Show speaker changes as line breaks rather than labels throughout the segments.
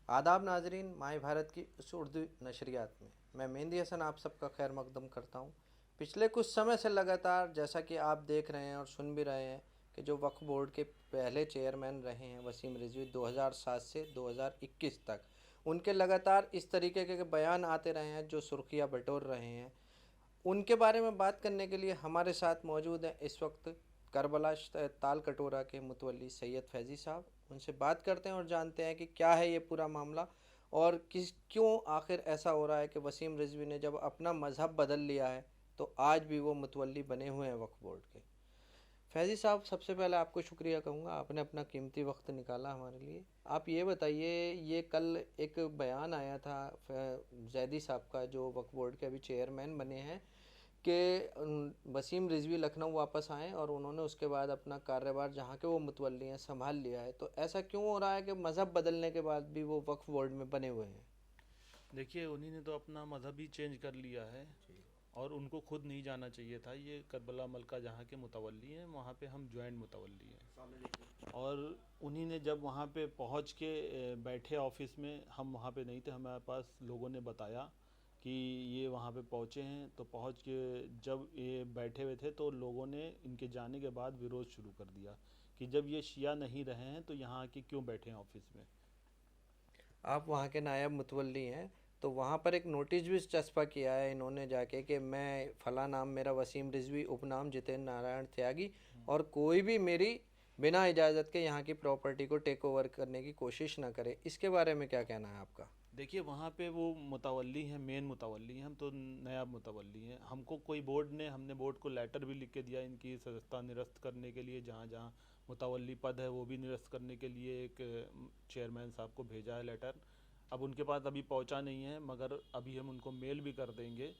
आदाब नाजरीन, माय भारत की इस उर्दू नशरियात में मैं मेहंदी हसन आप सबका खैर मकदम करता हूँ। पिछले कुछ समय से लगातार जैसा कि आप देख रहे हैं और सुन भी रहे हैं कि जो वक्फ बोर्ड के पहले चेयरमैन रहे हैं वसीम रिजवी 2007 से 2021 तक, उनके लगातार इस तरीके के बयान आते रहे हैं जो सुर्खियाँ बटोर रहे हैं। उनके बारे में बात करने के लिए हमारे साथ मौजूद हैं इस वक्त करबला ताल कटोरा के मुतवल्ली सैयद फैज़ी साहब। उनसे बात करते हैं और जानते हैं कि क्या है ये पूरा मामला और क्यों आखिर ऐसा हो रहा है कि वसीम रिजवी ने जब अपना मज़हब बदल लिया है तो आज भी वो मुतवल्ली बने हुए हैं वक्फ बोर्ड के। फैज़ी साहब, सबसे पहले आपको शुक्रिया कहूँगा, आपने अपना कीमती वक्त निकाला हमारे लिए। आप ये बताइए, ये कल एक बयान आया था जैदी साहब का जो वक्फ बोर्ड के अभी चेयरमैन बने हैं कि वसीम रिजवी लखनऊ वापस आए और उन्होंने उसके बाद अपना कार्यभार जहाँ के वो मुतवल्ली हैं संभाल लिया है। तो ऐसा क्यों हो रहा है कि मज़हब बदलने के बाद भी वो वक्फ बोर्ड में बने हुए हैं?
देखिए, उन्हीं ने तो अपना मज़हब ही चेंज कर लिया है
जी।
और उनको खुद नहीं जाना चाहिए था। ये करबला मलका जहाँ के मुतवल्ली हैं, वहाँ पे हम जॉइंट मुतवल्ली हैं। और उन्हीं ने जब वहाँ पे पहुँच के बैठे ऑफिस में, हम वहाँ पे नहीं थे, हमारे पास लोगों ने बताया कि ये वहाँ पे पहुँचे हैं। तो पहुँच के जब ये बैठे हुए थे तो लोगों ने इनके जाने के बाद विरोध शुरू कर दिया कि जब ये शिया नहीं रहे हैं तो यहाँ के क्यों बैठे हैं ऑफिस में।
आप वहाँ के नायब मुतवल्ली हैं, तो वहाँ पर एक नोटिस भी चस्पा किया है इन्होंने जाके कि मैं फ़लाँ नाम मेरा वसीम रिजवी, उपनाम जितेंद्र नारायण त्यागी, और कोई भी मेरी बिना इजाज़त के यहाँ की प्रॉपर्टी को टेक ओवर करने की कोशिश ना करे। इसके बारे में क्या कहना है आपका?
देखिए, वहाँ पे वो मुतवल्ली हैं, मेन मुतवल्ली हैं, हम तो नया मुतवल्ली हैं। हमको कोई बोर्ड ने, हमने बोर्ड को लेटर भी लिख के दिया इनकी सदस्यता निरस्त करने के लिए, जहाँ जहाँ मुतवल्ली पद है वो भी निरस्त करने के लिए एक चेयरमैन साहब को भेजा है लेटर। अब उनके पास अभी पहुँचा नहीं है, मगर अभी हम उनको मेल भी कर देंगे।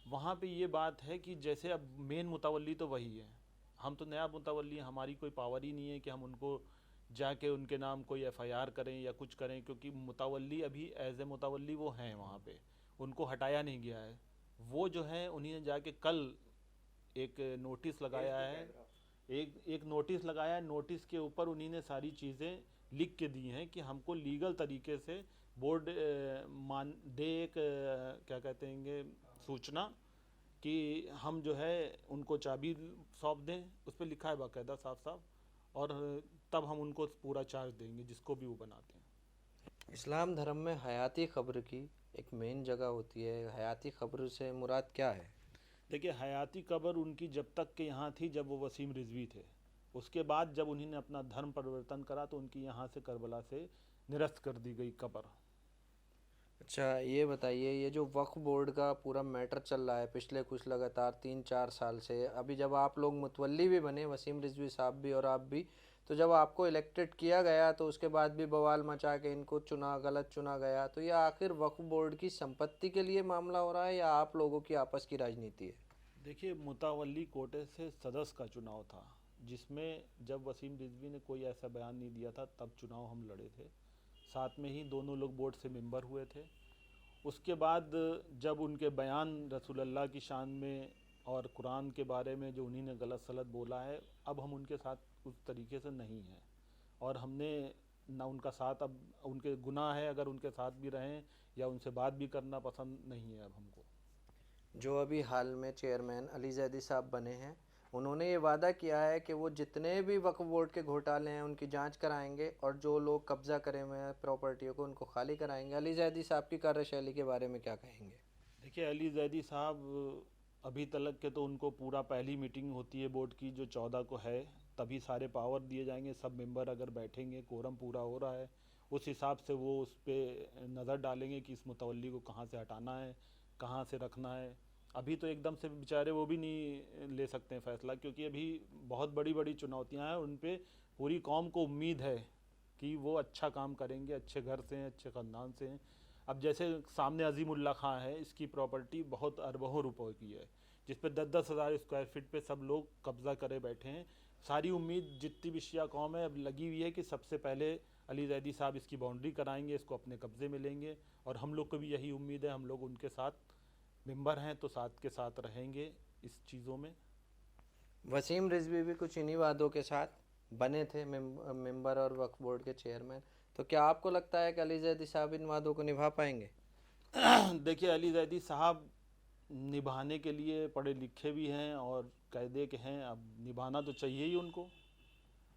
वहाँ पे ये बात है कि जैसे अब मेन मुतवल्ली तो वही है, हम तो नया मुतवल्ली हैं, हमारी कोई पावर ही नहीं है कि हम उनको जाके उनके नाम कोई एफआईआर करें या कुछ करें, क्योंकि मुतवल्ली अभी एज ए मुतवल्ली वो हैं वहाँ पे, उनको हटाया नहीं गया है। वो जो है उन्हीं ने जाके कल एक नोटिस लगाया है, एक एक नोटिस लगाया है। नोटिस के ऊपर उन्हीं ने सारी चीज़ें लिख के दी हैं कि हमको लीगल तरीके से बोर्ड मान दे एक क्या कहते हैं सूचना कि हम जो है उनको चाबी सौंप दें। उस पर लिखा है बाकायदा साफ साफ, और तब हम उनको पूरा चार्ज देंगे जिसको भी वो बनाते हैं।
इस्लाम धर्म में हयाती ख़ब्र की एक मेन जगह होती है। हयाती ख़ब्र से मुराद क्या है?
देखिए, हयाती कब्र उनकी जब तक के यहाँ थी जब वो वसीम रिजवी थे। उसके बाद जब उन्होंने अपना धर्म परिवर्तन करा तो उनकी यहाँ से करबला से निरस्त कर दी गई कब्र।
अच्छा, ये बताइए, ये जो वक्फ बोर्ड का पूरा मैटर चल रहा है पिछले कुछ लगातार 3-4 साल से, अभी जब आप लोग मुतवल्ली भी बने, वसीम रिजवी साहब भी और आप भी, तो जब आपको इलेक्टेड किया गया तो उसके बाद भी बवाल मचा के इनको चुना, गलत चुना गया, तो ये आखिर वक्फ बोर्ड की संपत्ति के लिए मामला हो रहा है या आप लोगों की आपस की राजनीति है?
देखिए, मुतावल्ली कोटे से सदस्य का चुनाव था, जिसमें जब वसीम रिजवी ने कोई ऐसा बयान नहीं दिया था तब चुनाव हम लड़े थे। साथ में ही दोनों लोग बोर्ड से मेंबर हुए थे। उसके बाद जब उनके बयान रसूलुल्लाह की शान में और कुरान के बारे में जो उन्हीं ने गलत सलत बोला है, अब हम उनके साथ उस तरीके से नहीं हैं। और हमने ना उनका साथ, अब उनके गुनाह है अगर उनके साथ भी रहें या उनसे बात भी करना पसंद नहीं है अब हमको।
जो अभी हाल में चेयरमैन अली जैदी साहब बने हैं, उन्होंने ये वादा किया है कि वो जितने भी वक्फ बोर्ड के घोटाले हैं उनकी जांच कराएंगे और जो लोग कब्जा करे हुए हैं प्रॉपर्टियों को उनको खाली कराएंगे। अली जैदी साहब की कार्यशैली के बारे में क्या कहेंगे?
देखिए, अली जैदी साहब अभी तलक के तो उनको पूरा पहली मीटिंग होती है बोर्ड की जो 14 को है, तभी सारे पावर दिए जाएंगे। सब मेंबर अगर बैठेंगे, कोरम पूरा हो रहा है, उस हिसाब से वो उस पर नज़र डालेंगे कि इस मुतवल्ली को कहाँ से हटाना है, कहाँ से रखना है। अभी तो एकदम से बेचारे वो भी नहीं ले सकते हैं फैसला, क्योंकि अभी बहुत बड़ी बड़ी चुनौतियाँ हैं उन पे। पूरी कौम को उम्मीद है कि वो अच्छा काम करेंगे, अच्छे घर से हैं, अच्छे ख़ानदान से हैं। अब जैसे सामने अजीमुल्ला खां है, इसकी प्रॉपर्टी बहुत अरबों रुपए की है, जिस पे 10-10 हज़ार स्क्वायर फीट पे सब लोग कब्जा करे बैठे हैं। सारी उम्मीद जितनी भी शिया कौम है अब लगी हुई है कि सबसे पहले अली जैदी साहब इसकी बाउंड्री कराएंगे, इसको अपने कब्ज़े में लेंगे। और हम लोग को भी यही उम्मीद है, हम लोग उनके साथ मेंबर हैं तो साथ के साथ रहेंगे इस चीज़ों में।
वसीम रिजवी भी कुछ इन्हीं वादों के साथ बने थे मेंबर और वक्फ बोर्ड के चेयरमैन। तो क्या आपको लगता है कि अली जैदी साहब इन वादों को निभा पाएंगे?
देखिए, अली जैदी साहब निभाने के लिए पढ़े लिखे भी हैं और कायदे के हैं। अब निभाना तो चाहिए ही उनको।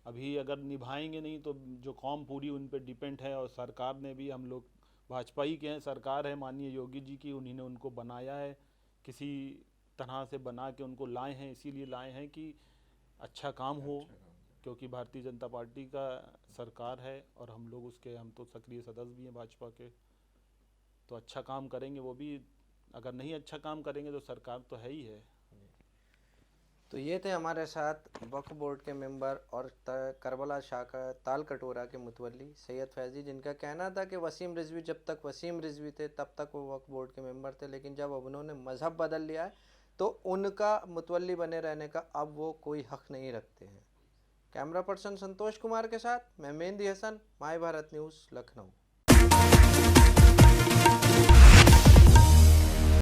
अभी अगर निभाएंगे नहीं तो जो कौम पूरी उन पे डिपेंड है। और सरकार ने भी, हम लोग भाजपा ही के हैं, सरकार है माननीय योगी जी की, उन्हीं ने उनको बनाया है, किसी तरह से बना के उनको लाए हैं। इसीलिए लाए हैं कि अच्छा काम हो, क्योंकि भारतीय जनता पार्टी का सरकार है और हम तो सक्रिय सदस्य भी हैं भाजपा के। तो अच्छा काम करेंगे वो भी। अगर नहीं अच्छा काम करेंगे तो सरकार तो है ही है।
तो ये थे हमारे साथ वक्फ बोर्ड के मेंबर और करबला शाखा ताल कटोरा के मुतवल्ली सैयद फैज़ी, जिनका कहना था कि वसीम रिजवी, जब तक वसीम रिजवी थे तब तक वो वक्फ बोर्ड के मेंबर थे, लेकिन जब अब उन्होंने मज़हब बदल लिया है तो उनका मुतवल्ली बने रहने का अब वो कोई हक़ नहीं रखते हैं। कैमरा पर्सन संतोष कुमार के साथ मैं मेहंदी हसन, माय भारत न्यूज़, लखनऊ।